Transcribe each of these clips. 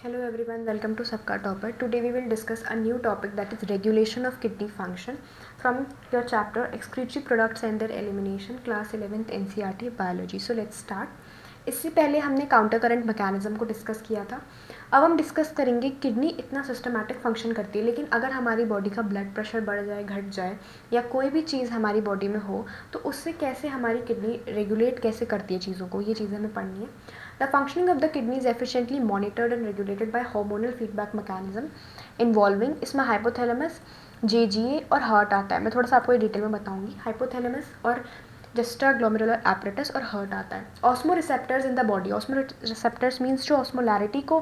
Hello everyone, welcome to Sabka Topper. Today we will discuss a new topic, that is regulation of kidney function from your chapter Excretory Products and their Elimination, class 11th NCERT Biology. So let's start. इससे पहले हमने counter current mechanism को discuss किया था. अब हम discuss करेंगे kidney इतना सिस्टमैटिक फंक्शन करती है, लेकिन अगर हमारी बॉडी का ब्लड प्रेशर बढ़ जाए, घट जाए या कोई भी चीज़ हमारी बॉडी में हो तो उससे कैसे हमारी किडनी रेगुलेट कैसे करती है चीज़ों को, ये चीज़ें हमें पढ़नी है. The functioning of the kidney is efficiently monitored and regulated by hormonal feedback mechanism involving इसमें हाइपोथैलेमस, JGA और हार्ट आता है. मैं थोड़ा सा आपको ये डिटेल में बताऊंगी. हाइपोथैलेमस और जस्टा ग्लोमेरुलर एपरेटस और हार्ट आता है. Osmo receptors in the body. Osmo receptors means जो ऑस्मोलैरिटी को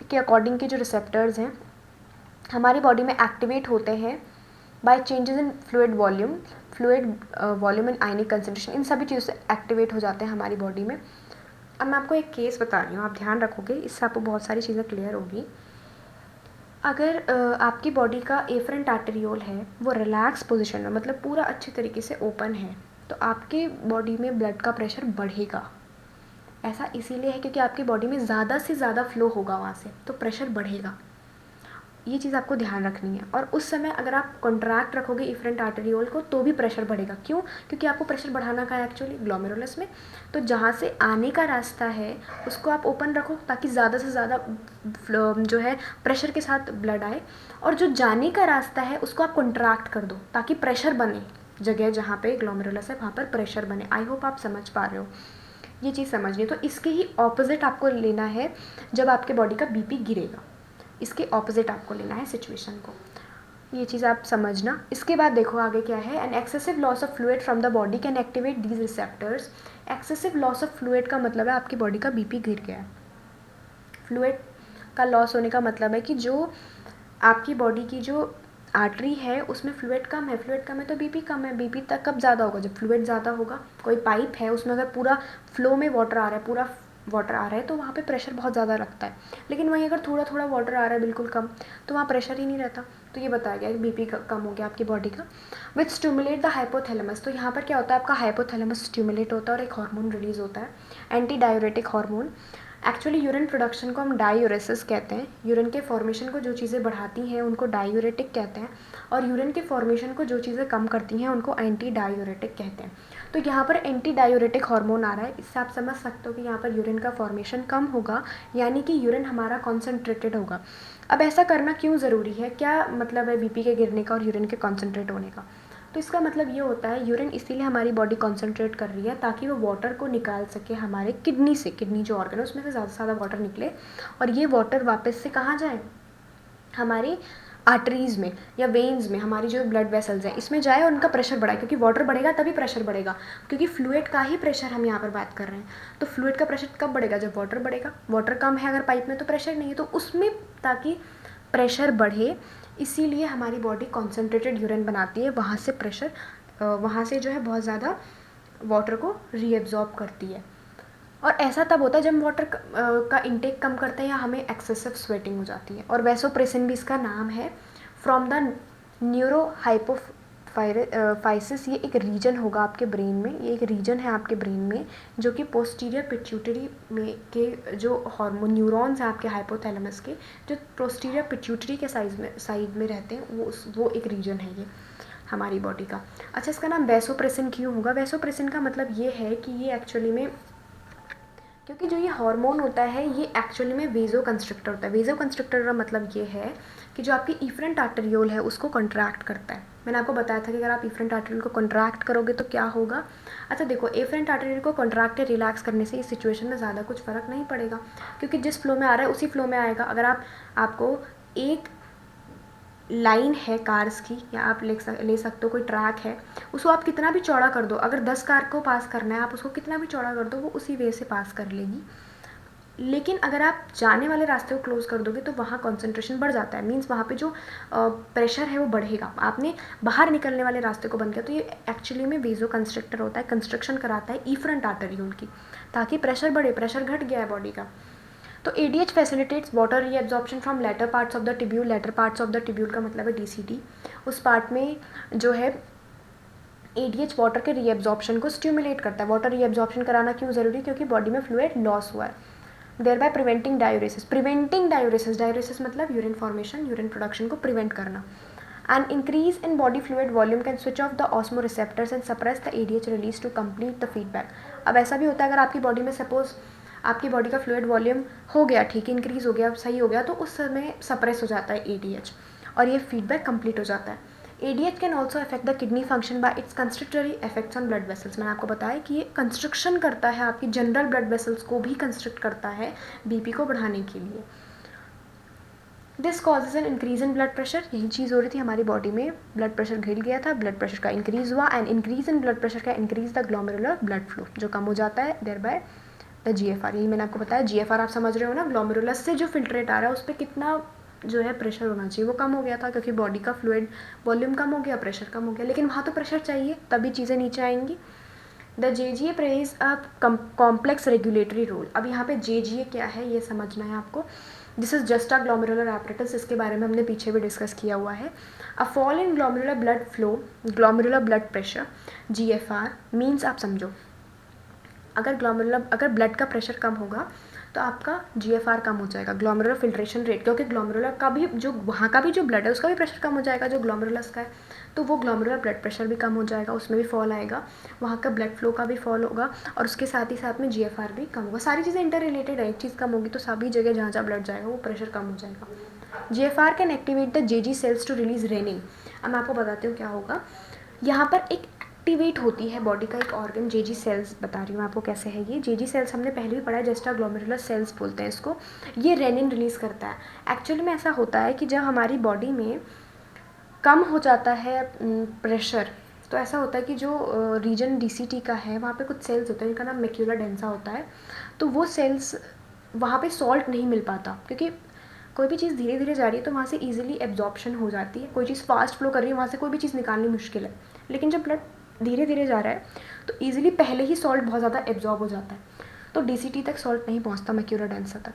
के अकॉर्डिंग के जो रिसेप्टर्स हैं हमारी बॉडी में एक्टिवेट होते हैं by changes in fluid volume and ionic concentration. इन सभी चीज़ों से एक्टिवेट हो जाते हैं हमारी बॉडी में. अब मैं आपको एक केस बता रही हूँ, आप ध्यान रखोगे, इससे आपको बहुत सारी चीज़ें क्लियर होगी. अगर आपकी बॉडी का एफरेंट आर्टेरियोल है वो रिलैक्स पोजीशन में, मतलब पूरा अच्छे तरीके से ओपन है, तो आपके बॉडी में ब्लड का प्रेशर बढ़ेगा. ऐसा इसीलिए है क्योंकि आपकी बॉडी में ज़्यादा से ज़्यादा फ्लो होगा वहाँ से, तो प्रेशर बढ़ेगा. ये चीज़ आपको ध्यान रखनी है. और उस समय अगर आप कॉन्ट्रैक्ट रखोगे इफरेंट आर्टेरियोल को तो भी प्रेशर बढ़ेगा. क्यों? क्योंकि आपको प्रेशर बढ़ाना का है एक्चुअली ग्लोमेरुलस में. तो जहाँ से आने का रास्ता है उसको आप ओपन रखो ताकि ज़्यादा से ज़्यादा जो है प्रेशर के साथ ब्लड आए, और जो जाने का रास्ता है उसको आप कॉन्ट्रैक्ट कर दो ताकि प्रेशर बने. जगह जहाँ पे ग्लोमेरुलस है वहाँ पर प्रेशर बने. आई होप आप समझ पा रहे हो, ये चीज़ समझनी. तो इसके ही ऑपोजिट आपको लेना है जब आपके बॉडी का बीपी गिरेगा. इसके ऑपोजिट आपको लेना है सिचुएशन को. ये चीज़ आप समझना. इसके बाद देखो आगे क्या है. An excessive loss of fluid from the body can activate these receptors. Excessive loss of fluid का मतलब है आपकी बॉडी का बीपी गिर गया है. फ्लूइड का लॉस होने का मतलब है कि जो आपकी बॉडी की जो आर्टरी है उसमें फ्लूइड कम है तो बीपी कम है. बीपी तक कब ज़्यादा होगा? जब फ्लूइड ज़्यादा होगा. कोई पाइप है उसमें अगर पूरा फ्लो में वाटर आ रहा है तो वहाँ पे प्रेशर बहुत ज़्यादा लगता है. लेकिन वहीं अगर थोड़ा थोड़ा वाटर आ रहा है बिल्कुल कम, तो वहाँ प्रेशर ही नहीं रहता. तो ये बताया गया कि बीपी कम हो गया आपकी बॉडी का. विच स्टिमुलेट द हाइपोथैलेमस. तो यहाँ पर क्या होता है, आपका हाइपोथैलेमस स्टिमुलेट होता है और एक हार्मोन रिलीज होता है, anti diuretic hormone. Actually urine production को हम डायूरेसिस कहते हैं. यूरिन के फॉर्मेशन को जो चीज़ें बढ़ाती हैं उनको डायूरेटिक कहते हैं, और यूरिन के फॉर्मेशन को जो चीज़ें कम करती हैं उनको एंटी डायूरेटिक कहते हैं. तो यहाँ पर एंटी डायूरेटिक हार्मोन आ रहा है. इससे आप समझ सकते हो कि यहाँ पर यूरिन का फॉर्मेशन कम होगा, यानी कि यूरिन हमारा कॉन्सेंट्रेटेड होगा. अब ऐसा करना क्यों ज़रूरी है, क्या मतलब है बीपी के गिरने का और यूरिन के कॉन्सेंट्रेट होने का? तो इसका मतलब ये होता है यूरिन इसीलिए हमारी बॉडी कॉन्सेंट्रेट कर रही है ताकि वो वाटर को निकाल सके हमारे किडनी से. किडनी जो ऑर्गन है उसमें से ज़्यादा से ज़्यादा वाटर निकले, और ये वाटर वापस से कहाँ जाए, हमारी आर्टरीज़ में या वेन्स में, हमारी जो ब्लड वेसल्स हैं इसमें जाए और उनका प्रेशर बढ़ाए. क्योंकि वाटर बढ़ेगा तभी प्रेशर बढ़ेगा, क्योंकि फ्लूइड का ही प्रेशर हम यहाँ पर बात कर रहे हैं. तो फ्लूइड का प्रेशर कब बढ़ेगा? जब वाटर बढ़ेगा. वाटर कम है अगर पाइप में तो प्रेशर नहीं है, तो उसमें ताकि प्रेशर बढ़े इसीलिए हमारी बॉडी कॉन्सेंट्रेटेड यूरिन बनाती है. वहाँ से प्रेशर वहाँ से जो है बहुत ज़्यादा वाटर को रीएब्जॉर्ब करती है. और ऐसा तब होता है जब वाटर का इंटेक कम करते हैं या हमें एक्सेसिव स्वेटिंग हो जाती है. और वैसोप्रेसिन भी इसका नाम है, फ्रॉम द न्यूरो हाइपोफाइसिस. ये एक रीजन होगा आपके ब्रेन में, ये एक रीजन है आपके ब्रेन में जो कि पोस्टीरियर पिट्यूटरी में के जो हार्मोन न्यूरॉन्स हैं आपके हाइपोथैलेमस के, जो पोस्टीरियर पिट्यूटरी के साइड में रहते हैं, वो एक रीजन है ये हमारी बॉडी का. अच्छा, इसका नाम वैसोप्रेसिन क्यों होगा? वैसोप्रेसिन का मतलब ये है कि ये एक्चुअली में, क्योंकि जो ये हार्मोन होता है ये एक्चुअली में वेजो कंस्ट्रिक्टर होता है. वेजो कंस्ट्रिक्टर का मतलब ये है कि जो आपकी इफरेंट आर्टेरियोल है उसको कॉन्ट्रैक्ट करता है. मैंने आपको बताया था कि अगर आप इफरेंट आर्टेरियोल को कॉन्ट्रैक्ट करोगे तो क्या होगा. अच्छा देखो, इफरेंट आर्टेरियोल को कॉन्ट्रैक्ट या रिलैक्स करने से इस सिचुएशन में ज़्यादा कुछ फ़र्क नहीं पड़ेगा, क्योंकि जिस फ्लो में आ रहा है उसी फ्लो में आएगा. अगर आपको एक लाइन है कार्स की, या आप ले सकते हो कोई ट्रैक है, उसको आप कितना भी चौड़ा कर दो, अगर 10 कार को पास करना है आप उसको कितना भी चौड़ा कर दो वो उसी वे से पास कर लेगी. लेकिन अगर आप जाने वाले रास्ते को क्लोज कर दोगे तो वहाँ कॉन्सेंट्रेशन बढ़ जाता है. मीन्स वहाँ पे जो प्रेशर है वो बढ़ेगा. आपने बाहर निकलने वाले रास्ते को बंद किया, तो ये एक्चुअली में वेजो कंस्ट्रक्टर होता है, कंस्ट्रक्शन कराता है इफरेंट आर्टेरियोल की, ताकि प्रेशर बढ़े. प्रेशर घट गया है बॉडी का. तो ADH facilitates water reabsorption from later parts of the tubule. Later parts of the tubule का मतलब है DCT. उस पार्ट में जो है ADH वाटर के रीएब्जॉर्प्शन को स्टिमुलेट करता है. वाटर रीएब्जॉर्प्शन कराना क्यों ज़रूरी? क्योंकि बॉडी में फ्लूइड लॉस हुआ है. Thereby preventing diuresis. Preventing diuresis, diuresis मतलब यूरिन फॉर्मेशन, यूरिन प्रोडक्शन को प्रिवेंट करना। And increase in body fluid volume can switch off the osmoreceptors and suppress the ADH release to complete the feedback. अब ऐसा भी होता है अगर आपकी बॉडी में सपोज आपकी बॉडी का फ्लूइड वॉल्यूम हो गया, ठीक है, इंक्रीज हो गया, सही हो गया, तो उस समय सप्रेस हो जाता है एडीएच और ये फीडबैक कंप्लीट हो जाता है। ADH can also affect the kidney function by its constrictory effects on blood vessels. मैंने आपको बताया कि ये कंस्ट्रक्शन करता है, आपकी जनरल ब्लड वेसल्स को भी कंस्ट्रक्ट करता है बीपी को बढ़ाने के लिए। This causes an increase in blood pressure. यही चीज़ हो रही थी हमारी बॉडी में, ब्लड प्रेशर गिर गया था, ब्लड प्रेशर का इंक्रीज हुआ, and increase in blood pressure का increase the glomerular blood flow, जो कम हो जाता है, देयर बाय द GFR। यही मैंने आपको बताया, GFR आप समझ रहे हो ना, ग्लोमेरुलस से जो फिल्ट्रेट आ रहा है उस पर कितना जो है प्रेशर होना चाहिए, वो कम हो गया था क्योंकि बॉडी का फ्लूइड वॉल्यूम कम हो गया, प्रेशर कम हो गया, लेकिन वहाँ तो प्रेशर चाहिए तभी चीज़ें नीचे आएंगी। The JGA plays a complex regulatory role. अब यहाँ पे JGA क्या है ये समझना है आपको। This is just a glomerular apparatus, इसके बारे में हमने पीछे भी डिस्कस किया हुआ है। A fall in glomerular blood flow, glomerular blood pressure, GFR means, आप समझो अगर ब्लड का प्रेशर कम होगा तो आपका GFR कम हो जाएगा, ग्लोमेरुलर फिल्ट्रेशन रेट, क्योंकि ग्लोमेरुलर का भी जो वहाँ का भी जो ब्लड है उसका भी प्रेशर कम हो जाएगा जो ग्लोमेरुलस का है, तो वो ग्लोमेरुलर ब्लड प्रेशर भी कम हो जाएगा, उसमें भी फॉल आएगा, वहाँ का ब्लड फ्लो का भी फॉल होगा और उसके साथ ही साथ में GFR भी कम होगा। सारी चीज़ें इंटर रिलेटेड है, एक चीज़ कम होगी तो सभी जगह जहाँ जहाँ ब्लड जाएगा वो प्रेशर कम हो जाएगा। GFR can activate the JG cells to release renin. अब मैं आपको बताती हूँ क्या होगा। यहाँ पर एक एक्टिवेट होती है बॉडी का एक ऑर्गन, JG सेल्स बता रही हूँ आपको कैसे है ये। JG सेल्स हमने पहले भी पढ़ा है, जस्टा ग्लोमेरुलर सेल्स बोलते हैं इसको। ये रेनिन रिलीज़ करता है। एक्चुअली में ऐसा होता है कि जब हमारी बॉडी में कम हो जाता है प्रेशर, तो ऐसा होता है कि जो रीजन DCT का है वहाँ पे कुछ सेल्स होते हैं जिनका नाम मैक्यूला डेंसा होता है, तो वो सेल्स वहाँ पे सॉल्ट नहीं मिल पाता, क्योंकि कोई भी चीज़ धीरे धीरे जा रही है तो वहाँ से ईजिली एब्जॉर्प्शन हो जाती है, कोई चीज़ फास्ट फ्लो कर रही है वहाँ से कोई भी चीज़ निकालनी मुश्किल है, लेकिन जब ब्लड धीरे धीरे जा रहा है तो ईजिली पहले ही सॉल्ट बहुत ज़्यादा एब्जॉर्ब हो जाता है, तो DCT तक सॉल्ट नहीं पहुँचता, मैक्यूला डेंसा तक।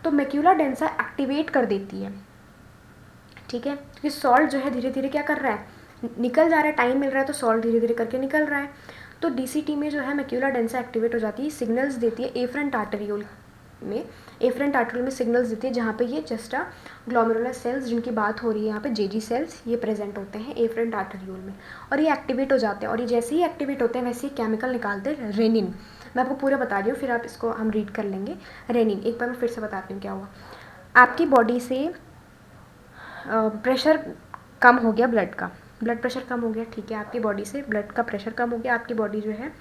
तो मैक्यूला डेंसा एक्टिवेट कर देती है, ठीक है, क्योंकि सॉल्ट जो है धीरे धीरे क्या कर रहा है, निकल जा रहा है, टाइम मिल रहा है तो सॉल्ट धीरे धीरे करके निकल रहा है। तो DCT में जो है मैक्यूला डेंसा एक्टिवेट हो जाती है, सिग्नल्स देती है एफरेंट आर्टेरियोल में, एफरेंट आर्टेरियोल में सिग्नल्स देती है जहाँ पे ये जस्टा ग्लोमेरुलर सेल्स जिनकी बात हो रही है यहाँ पे JG सेल्स ये प्रेजेंट होते हैं एफरेंट आर्टेरियोल में, और ये एक्टिवेट हो जाते हैं, और ये जैसे ही एक्टिवेट होते हैं वैसे ही केमिकल निकालते हैं रेनिन। मैं आपको पूरा बता रही हूँ, फिर आप इसको हम रीड कर लेंगे। रेनिन एक बार मैं फिर से बताती हूँ क्या हुआ। आपकी बॉडी से प्रेशर कम हो गया, ब्लड प्रेशर कम हो गया, ठीक है, आपकी बॉडी से ब्लड का प्रेशर कम हो गया, आपकी बॉडी जो है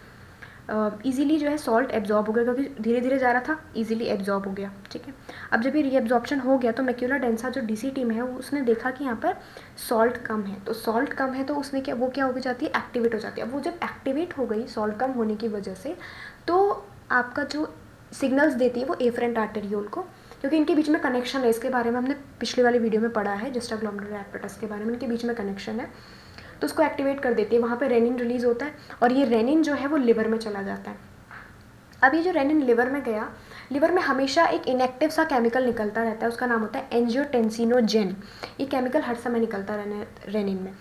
ईजिली जो है सॉल्ट एब्जॉर्ब हो गया, क्योंकि धीरे धीरे जा रहा था, ईजिली एब्जॉर्ब हो गया, ठीक है। अब जब ये रीएब्जॉर्प्शन हो गया तो मैक्यूला डेंसा जो DCT में है उसने देखा कि यहाँ पर सॉल्ट कम है, तो सॉल्ट कम है तो उसने क्या हो जाती है, एक्टिवेट हो जाती है। अब वो जब एक्टिवेट हो गई सॉल्ट कम होने की वजह से, तो आपका जो सिग्नल्स देती है वो एफरेंट आर्टेरियोल को, क्योंकि इनके बीच में कनेक्शन है, इसके बारे में हमने पिछले वाली वीडियो में पढ़ा है, जस्टा ग्लोमेरुलर एपरेटस के बारे में, इनके बीच में कनेक्शन है, तो उसको एक्टिवेट कर देती है, वहाँ पे रेनिन रिलीज होता है, और ये रेनिन जो है वो लिवर में चला जाता है। अब ये जो रेनिन लिवर में गया, लिवर में हमेशा एक इनएक्टिव सा केमिकल निकलता रहता है, उसका नाम होता है एंजियोटेंसिनोजेन। ये केमिकल हर समय निकलता रहना रेनिन में,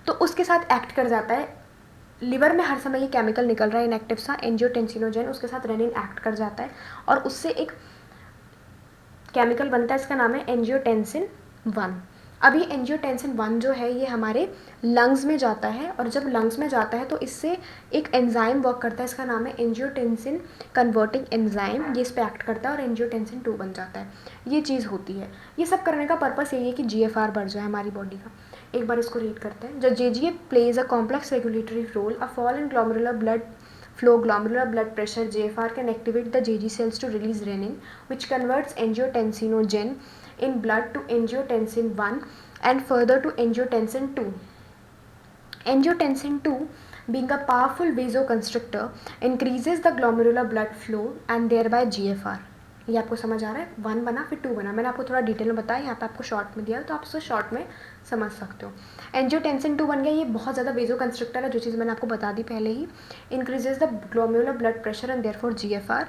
तो उसके साथ एक्ट कर जाता है। लिवर में हर समय ये केमिकल निकल रहा है इनएक्टिव सा एंजियोटेंसिनोजेन, उसके साथ रेनिन एक्ट कर जाता है और उससे एक केमिकल बनता है, इसका नाम है एंजियोटेंसिन 1। अब ये एंजियोटेंसिन 1 जो है ये हमारे लंग्स में जाता है, और जब लंग्स में जाता है तो इससे एक एंजाइम वर्क करता है, इसका नाम है एंजियोटेंसिन कन्वर्टिंग एंजाइम, ये इस पर एक्ट करता है और एंजियोटेंसिन 2 बन जाता है। ये चीज़ होती है। ये सब करने का पर्पस यही है कि GFR बढ़ जाए हमारी बॉडी का। एक बार इसको रीड करते हैं। जब JGA plays a complex regulatory role, a fall in glomerular blood flow, glomerular blood pressure, GFR can activate the JG cells to release renin, which converts angiotensinogen in blood to angiotensin 1 and further to angiotensin 2. Angiotensin 2, being a powerful vasoconstrictor, increases the glomerular blood flow and thereby GFR. ये आपको समझ आ रहा है, 1 बना फिर 2 बना, मैंने आपको थोड़ा डिटेल में बताया, यहाँ पे आपको शॉर्ट में दिया है तो आप उसको शॉर्ट में समझ सकते हो। एंजियोटेंसिन 2 बन गया, ये बहुत ज़्यादा वेजो कंस्ट्रक्टर है, जो चीज़ मैंने आपको बता दी पहले ही। Increases the glomerular blood pressure and therefore GFR।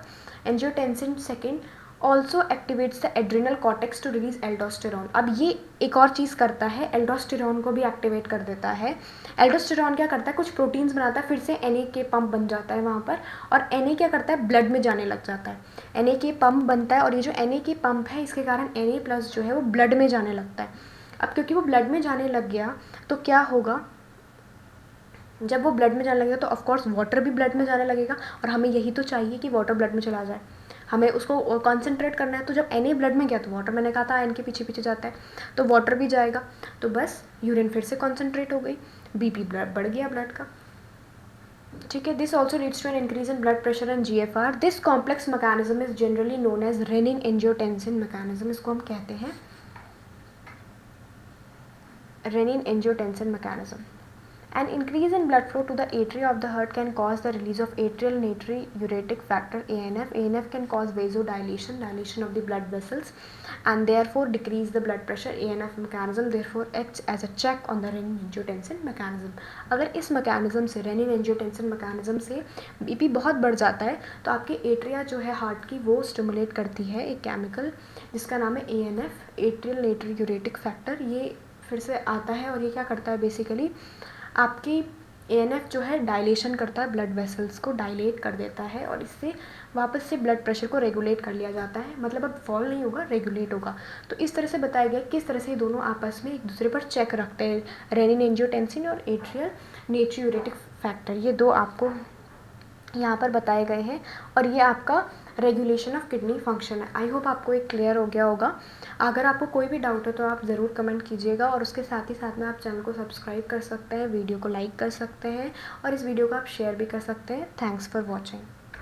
Angiotensin 2 also activates the adrenal cortex to release aldosterone. अब ये एक और चीज़ करता है, एल्डोस्टेरॉन को भी एक्टिवेट कर देता है। एल्डोस्टेरॉन क्या करता है, कुछ प्रोटीन्स बनाता है, फिर से NA पंप बन जाता है वहाँ पर, और NA क्या करता है, ब्लड में जाने लग जाता है। NA पंप बनता है, और ये जो NA पंप है इसके कारण Na+ जो है वो ब्लड में जाने लगता है। अब क्योंकि वो ब्लड में जाने लग गया तो क्या होगा, जब वो ब्लड में जाने लगेगा तो ऑफकोर्स वाटर भी ब्लड में जाने लगेगा, और हमें यही तो चाहिए कि वाटर ब्लड में चला जाए, हमें उसको कॉन्सेंट्रेट करना है। तो जब Na ब्लड में गया तो वाटर, मैंने कहा था आयन के पीछे पीछे जाता है, तो वाटर भी जाएगा, तो बस यूरिन फिर से कॉन्सेंट्रेट हो गई, BP बढ़ गया ब्लड का। ठीक है, this also leads to an increase in blood pressure and GFR। This complex mechanism is generally known as renin angiotensin mechanism. इसको हम कहते हैं renin angiotensin mechanism. An increase in blood flow to the atria of the heart can cause the release of atrial natriuretic factor ANF. ANF can cause vasodilation, dilation of the blood vessels, and therefore decrease the blood pressure. ANF mechanism therefore acts as a check on the renin-angiotensin mechanism. अगर इस mechanism से renin-angiotensin mechanism से BP बहुत बढ़ जाता है तो आपकी एट्रिया जो है हार्ट की वो स्टिमुलेट करती है एक केमिकल जिसका नाम है ANF, एट्रियल नेट्रियूरेटिक फैक्टर। ये फिर से आता है और ये क्या करता है, बेसिकली आपकी ANF जो है डायलेशन करता है, ब्लड वेसल्स को डायलेट कर देता है, और इससे वापस से ब्लड प्रेशर को रेगुलेट कर लिया जाता है। मतलब अब फॉल नहीं होगा, रेगुलेट होगा। तो इस तरह से बताया गया किस तरह से ये दोनों आपस में एक दूसरे पर चेक रखते हैं, रेनिन एंजियोटेंसिन और एट्रियल नेट्रियूरेटिक फैक्टर, ये दो आपको यहाँ पर बताए गए हैं, और ये आपका रेगुलेशन ऑफ किडनी फंक्शन है। आई होप आपको एक क्लियर हो गया होगा। अगर आपको कोई भी डाउट है तो आप ज़रूर कमेंट कीजिएगा, और उसके साथ ही साथ में आप चैनल को सब्सक्राइब कर सकते हैं, वीडियो को लाइक कर सकते हैं, और इस वीडियो को आप शेयर भी कर सकते हैं। Thanks for watching.